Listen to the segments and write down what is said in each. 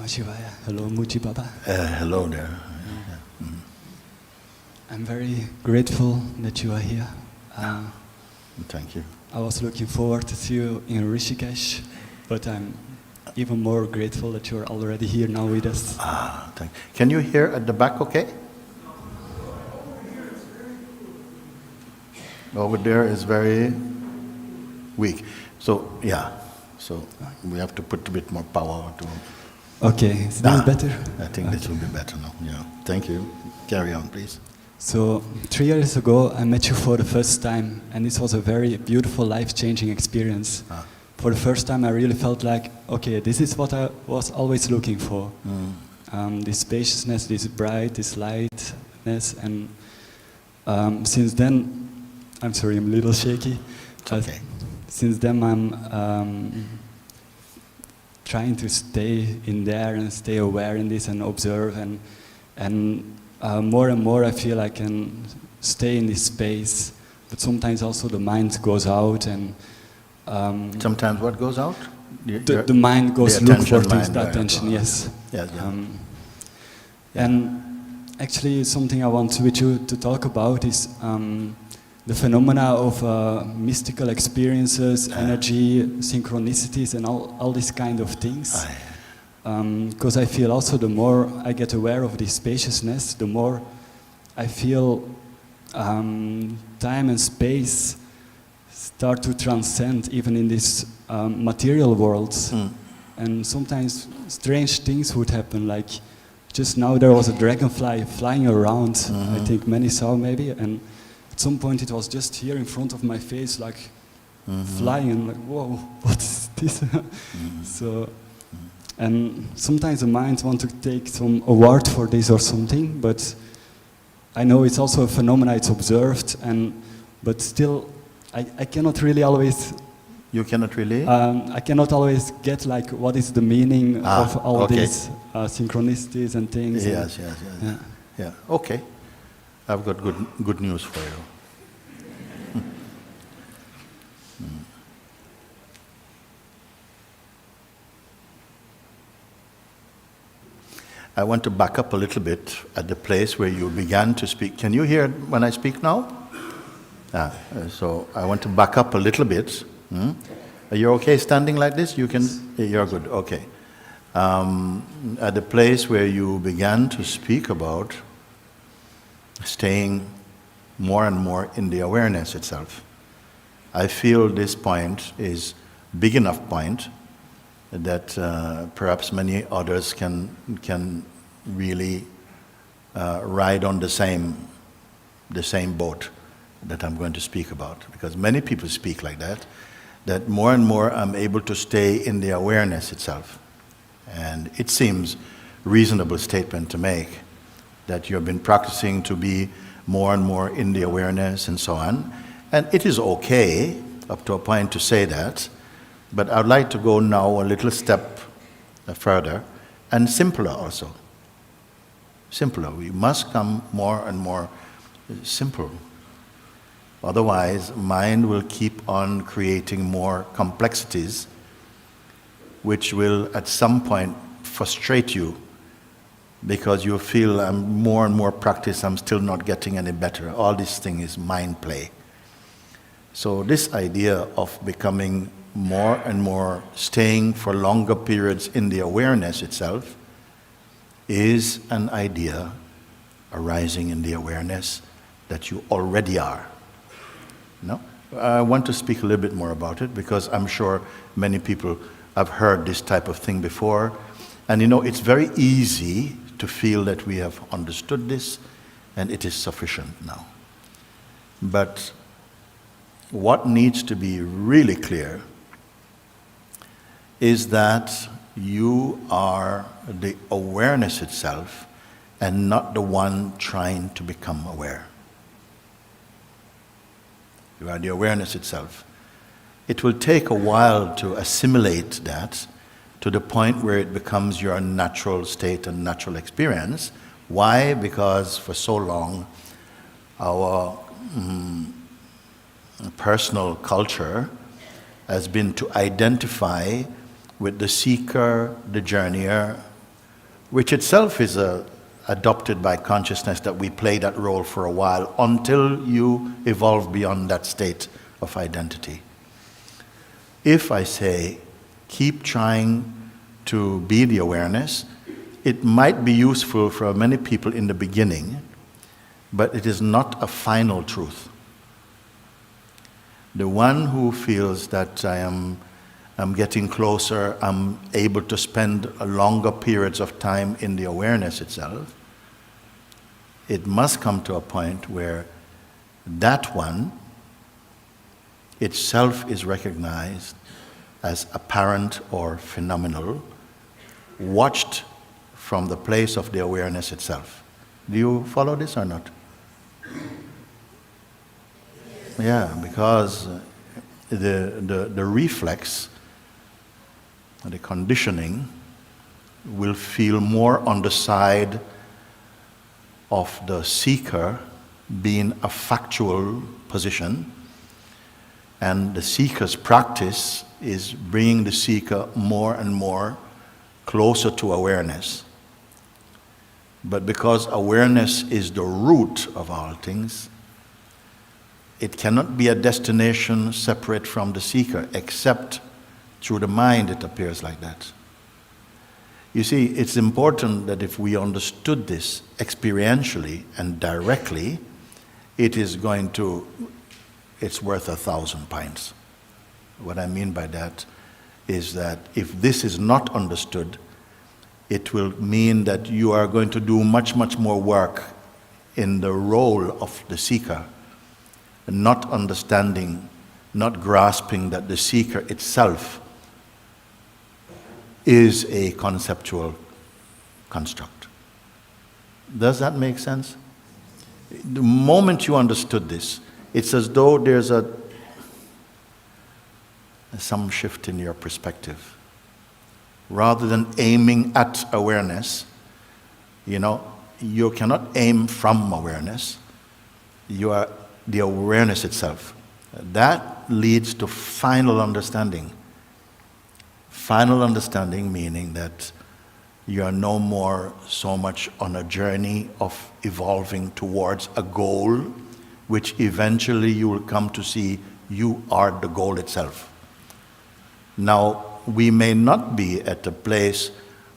Namah Shivaya. Hello, Muji Baba. Hello there. I'm very grateful that you are here. Thank you. I was looking forward to see you in Rishikesh, but I'm even more grateful that you're already here now with us. Thank you. Can you hear at the back okay? Over there is very weak. So, yeah. So, we have to put a bit more power to... Okay, is this better? I think this will be better now. Yeah. Thank you. Carry on, please. So, 3 years ago, I met you for the first time, and this was a very beautiful, life-changing experience. For the first time, I really felt like, okay, this is what I was always looking for. This spaciousness, this bright, this lightness, and since then, I'm sorry, I'm a little shaky. It's okay. Since then, I'm trying to stay in there and stay aware in this and observe, and more and more I feel I can stay in this space, but sometimes also the mind goes out and sometimes what goes out? The mind goes look for things, the attention, yes. Yes, yeah. And actually something I want with you to talk about is the phenomena of mystical experiences, energy, synchronicities and all these kind of things. Because I feel also the more I get aware of this spaciousness, the more I feel time and space start to transcend even in this material worlds. And sometimes strange things would happen, like just now there was a dragonfly flying around, I think many saw maybe, and at some point it was just here in front of my face, like flying, and like, whoa, what is this? So, and sometimes the mind wants to take some award for this or something, but I know it's also a phenomenon, it's observed, but still, I cannot really always... You cannot really? I cannot always get like what is the meaning of all these synchronicities and things. Yes. Yeah. Okay. I've got good news for you. I want to back up a little bit at the place where you began to speak. Can you hear when I speak now? So I want to back up a little bit. Are you okay standing like this? You can. You're good. Okay. At the place where you began to speak about staying more and more in the awareness itself, I feel this point is big enough point that perhaps many others can really ride on the same boat that I'm going to speak about, because many people speak like that more and more I'm able to stay in the awareness itself. And it seems reasonable statement to make that you have been practicing to be more and more in the awareness and so on. And it is okay up to a point to say that, but I'd like to go now a little step further and simpler also. Simpler. We must come more and more simple. Otherwise, mind will keep on creating more complexities, which will at some point frustrate you, because you feel I'm more and more practice, I'm still not getting any better. All this thing is mind play. So this idea of becoming more and more, staying for longer periods in the awareness itself, is an idea arising in the awareness that you already are. No? I want to speak a little bit more about it, because I'm sure many people have heard this type of thing before. And you know, it's very easy to feel that we have understood this and it is sufficient now. But what needs to be really clear is that you are the awareness itself and not the one trying to become aware. You are the awareness itself. It will take a while to assimilate that to the point where it becomes your natural state and natural experience. Why? Because for so long our personal culture has been to identify with the seeker, the journeyer, which itself is adopted by consciousness, that we play that role for a while until you evolve beyond that state of identity. If I say, keep trying to be the awareness, it might be useful for many people in the beginning, but it is not a final truth. The one who feels that I'm getting closer, I'm able to spend longer periods of time in the awareness itself, it must come to a point where that one itself is recognized as apparent or phenomenal, watched from the place of the awareness itself. Do you follow this or not? Yeah, because the reflex, the conditioning, will feel more on the side of the seeker being a factual position, and the seeker's practice is bringing the seeker more and more closer to awareness. But because awareness is the root of all things, it cannot be a destination separate from the seeker, except through the mind it appears like that. You see, it's important that if we understood this experientially and directly, it's worth 1,000 pints. What I mean by that is that if this is not understood, it will mean that you are going to do much, much more work in the role of the seeker, not understanding, not grasping that the seeker itself is a conceptual construct. Does that make sense? The moment you understood this, it's as though there's some shift in your perspective. Rather than aiming at awareness, you cannot aim from awareness. You are the awareness itself. That leads to final understanding. Final understanding meaning that you are no more so much on a journey of evolving towards a goal, which eventually you will come to see you are the goal itself. Now, we may not be at a place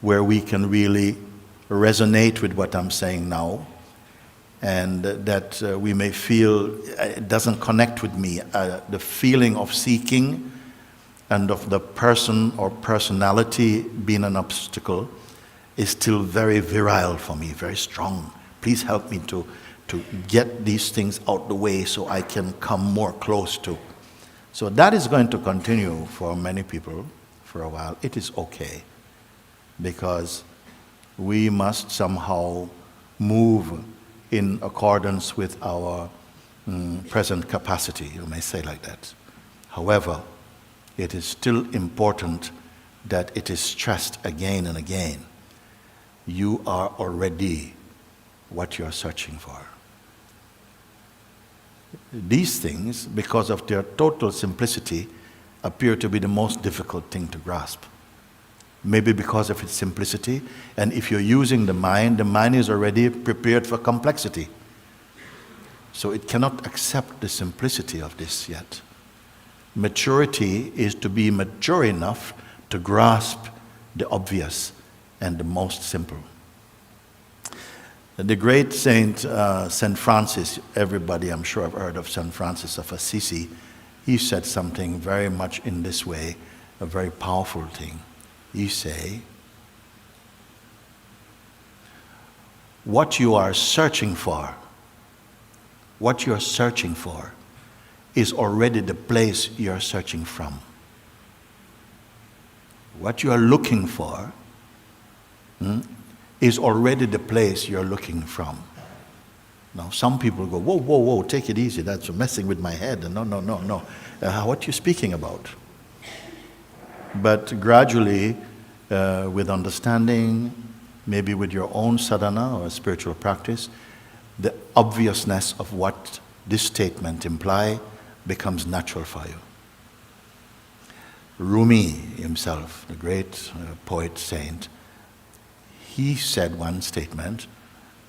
where we can really resonate with what I'm saying now, and that we may feel it doesn't connect with me. The feeling of seeking and of the person or personality being an obstacle is still very virile for me, very strong. Please help me to get these things out the way so I can come more close to. So that is going to continue for many people for a while. It is okay, because we must somehow move in accordance with our present capacity, you may say like that. However, it is still important that it is stressed again and again. You are already what you are searching for. These things, because of their total simplicity, appear to be the most difficult thing to grasp. Maybe because of its simplicity, and if you're using the mind is already prepared for complexity. So it cannot accept the simplicity of this yet. Maturity is to be mature enough to grasp the obvious and the most simple. The great Saint Francis, everybody I'm sure have heard of Saint Francis of Assisi, he said something very much in this way, a very powerful thing. He say, what you are searching for is already the place you are searching from. What you are looking for is already the place you're looking from. Now, some people go, whoa, whoa, whoa, take it easy. That's messing with my head. No. What are you speaking about? But gradually, with understanding, maybe with your own sadhana or spiritual practice, the obviousness of what this statement implies becomes natural for you. Rumi himself, the great poet saint, he said one statement,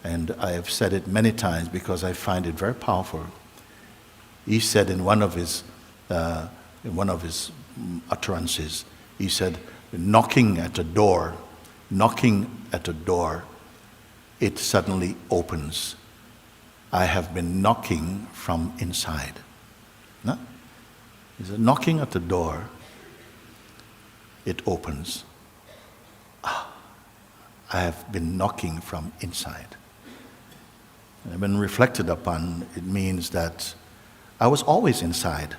and I have said it many times because I find it very powerful. He said in one of his utterances, he said, knocking at a door, it suddenly opens. I have been knocking from inside. No? He said, knocking at the door, it opens. I have been knocking from inside. And when reflected upon, it means that I was always inside,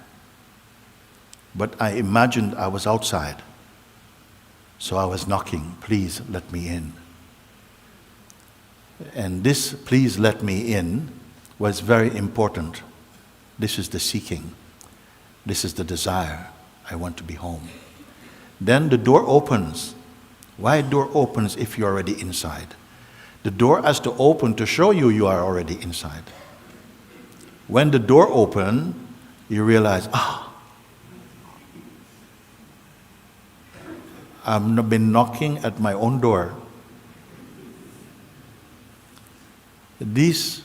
but I imagined I was outside. So I was knocking, please let me in. And this please let me in was very important. This is the seeking. This is the desire. I want to be home. Then the door opens. Why door opens if you're already inside? The door has to open to show you you are already inside. When the door opens, you realize, I've been knocking at my own door. These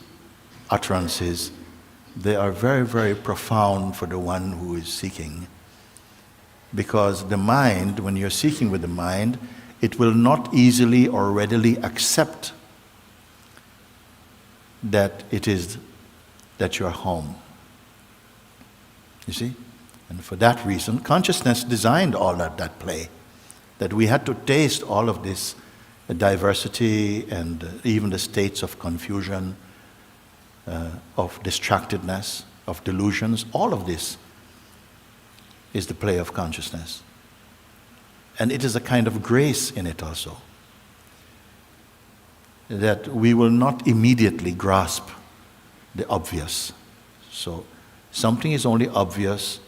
utterances, they are very, very profound for the one who is seeking. Because the mind, when you're seeking with the mind, it will not easily or readily accept that that you're home. You see? And for that reason, consciousness designed all that play. That we had to taste all of this diversity and even the states of confusion, of distractedness, of delusions. All of this is the play of consciousness. And it is a kind of grace in it also. That we will not immediately grasp the obvious. So something is only obvious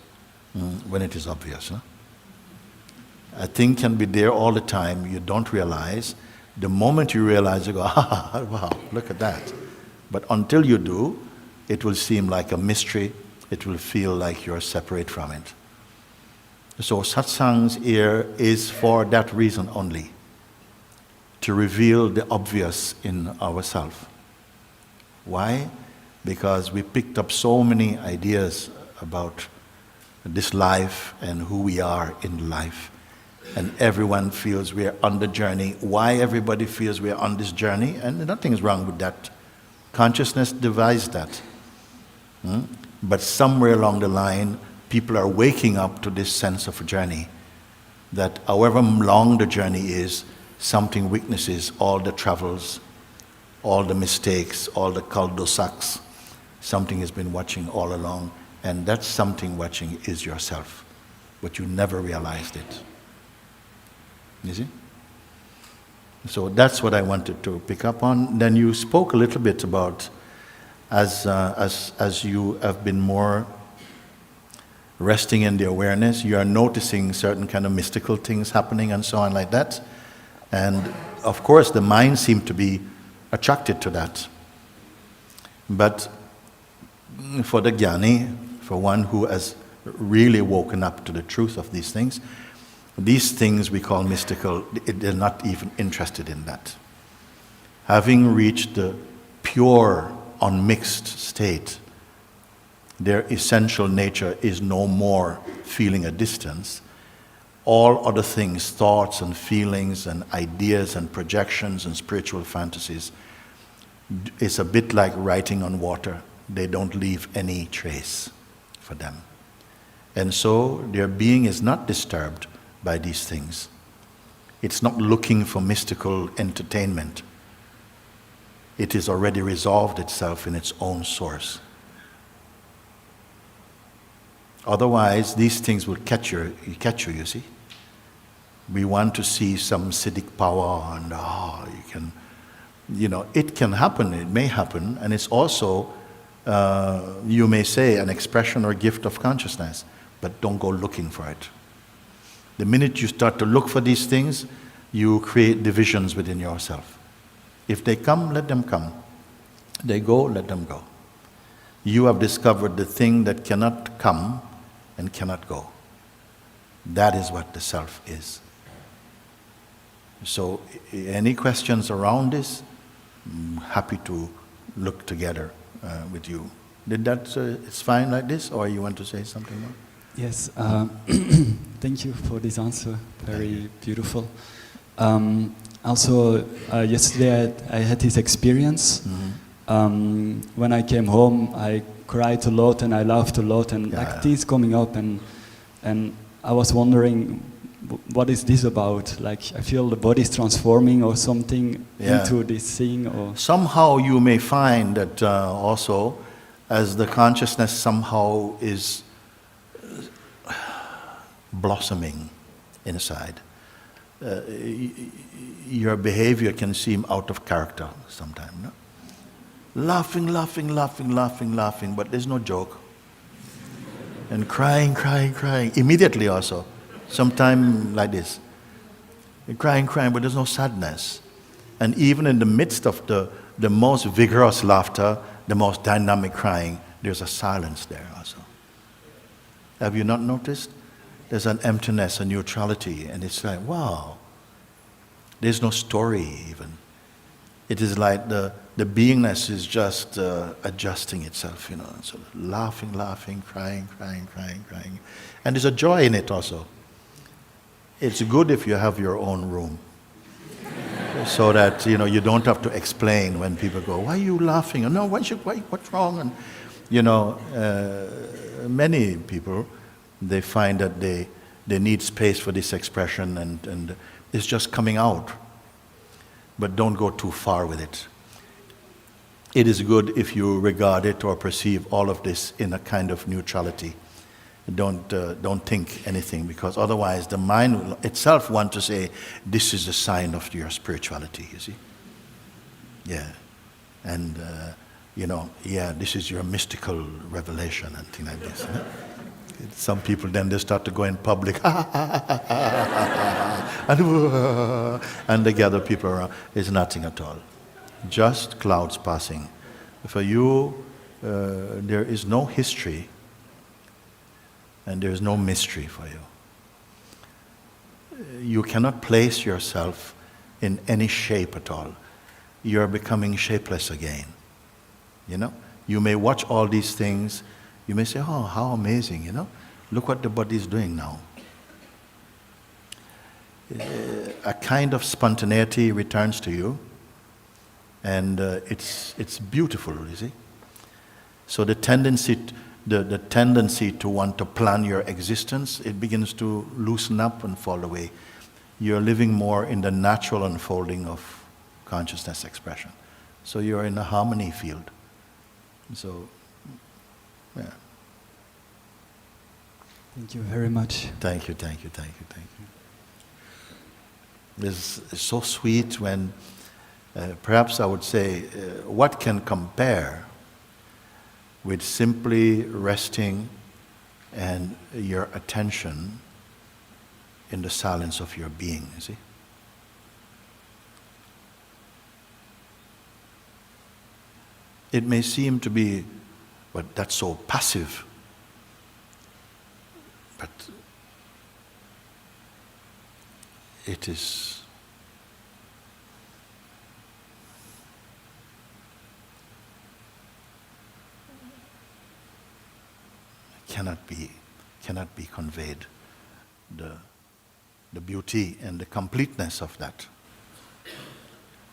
when it is obvious. Huh? A thing can be there all the time, you don't realize. The moment you realize, you go, wow, look at that. But until you do, it will seem like a mystery. It will feel like you're separate from it. So Satsang's here is for that reason only. To reveal the obvious in ourselves. Why? Because we picked up so many ideas about this life and who we are in life. And everyone feels we are on the journey. Why everybody feels we are on this journey? And nothing is wrong with that. Consciousness devised that. But somewhere along the line, people are waking up to this sense of a journey. That however long the journey is, something witnesses all the travels, all the mistakes, all the cul-de-sacs. Something has been watching all along. And that something watching is yourself. But you never realized it. You see? So that's what I wanted to pick up on. Then you spoke a little bit about, as you have been more resting in the awareness, you are noticing certain kind of mystical things happening and so on like that. And of course the mind seemed to be attracted to that. But for the jnani, for one who has really woken up to the truth of these things we call mystical, they're not even interested in that. Having reached the pure, unmixed state, their essential nature is no more feeling a distance. All other things, thoughts and feelings and ideas and projections and spiritual fantasies, is a bit like writing on water. They don't leave any trace for them. And so their being is not disturbed by these things. It's not looking for mystical entertainment. It has already resolved itself in its own source. Otherwise, these things will catch you, you see. We want to see some Siddhic power and it can happen, it may happen, and it's also, you may say, an expression or gift of consciousness, but don't go looking for it. The minute you start to look for these things, you create divisions within yourself. If they come, let them come. They go, let them go. You have discovered the thing that cannot come and cannot go. That is what the self is. So, any questions around this? Happy to look together with you. Did that? It's fine like this, or you want to say something more? Yes, thank you for this answer. Very beautiful. Also, yesterday I had this experience. When I came home, I cried a lot and I laughed a lot, and like tears coming up, and I was wondering, what is this about? Like, I feel the body is transforming or something into this thing. Or somehow you may find that also, as the consciousness somehow is blossoming inside, your behavior can seem out of character sometimes. No? Laughing, but there's no joke. And crying, immediately also. Sometime like this. Crying, but there's no sadness. And even in the midst of the most vigorous laughter, the most dynamic crying, there's a silence there also. Have you not noticed? There's an emptiness, a neutrality, and it's like, wow. There's no story even. It is like the beingness is just adjusting itself, you know, sort of laughing, crying. And there's a joy in it also. It's good if you have your own room, so that, you know, you don't have to explain when people go, why are you laughing? Or, no, what's wrong? And, you know, many people, they find that they need space for this expression, and it's just coming out. But don't go too far with it. It is good if you regard it or perceive all of this in a kind of neutrality. Don't think anything, because otherwise the mind will itself want to say, this is a sign of your spirituality, you see. Yeah. And, you know, this is your mystical revelation and things like this. Huh? Some people then they start to go in public, and they gather people around. It's nothing at all. Just clouds passing. For you, there is no history, and there is no mystery for you. You cannot place yourself in any shape at all. You are becoming shapeless again. You know? You may watch all these things. You may say, oh, how amazing, you know? Look what the body is doing now. A kind of spontaneity returns to you, and it's beautiful, you see? So the tendency to want to plan your existence, it begins to loosen up and fall away. You're living more in the natural unfolding of consciousness expression. So you're in a harmony field. So, yeah. thank you very much. Thank you. It's so sweet when, perhaps I would say, what can compare with simply resting and your attention in the silence of your being, you see? It may seem to be, but that's so passive. But it is cannot be conveyed, the beauty and the completeness of that.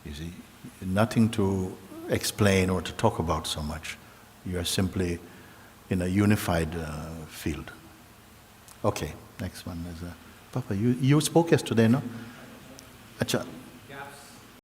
You see, nothing to explain or to talk about so much. You are simply in a unified field. Okay, next one is Papa. You spoke yesterday, no? Acha.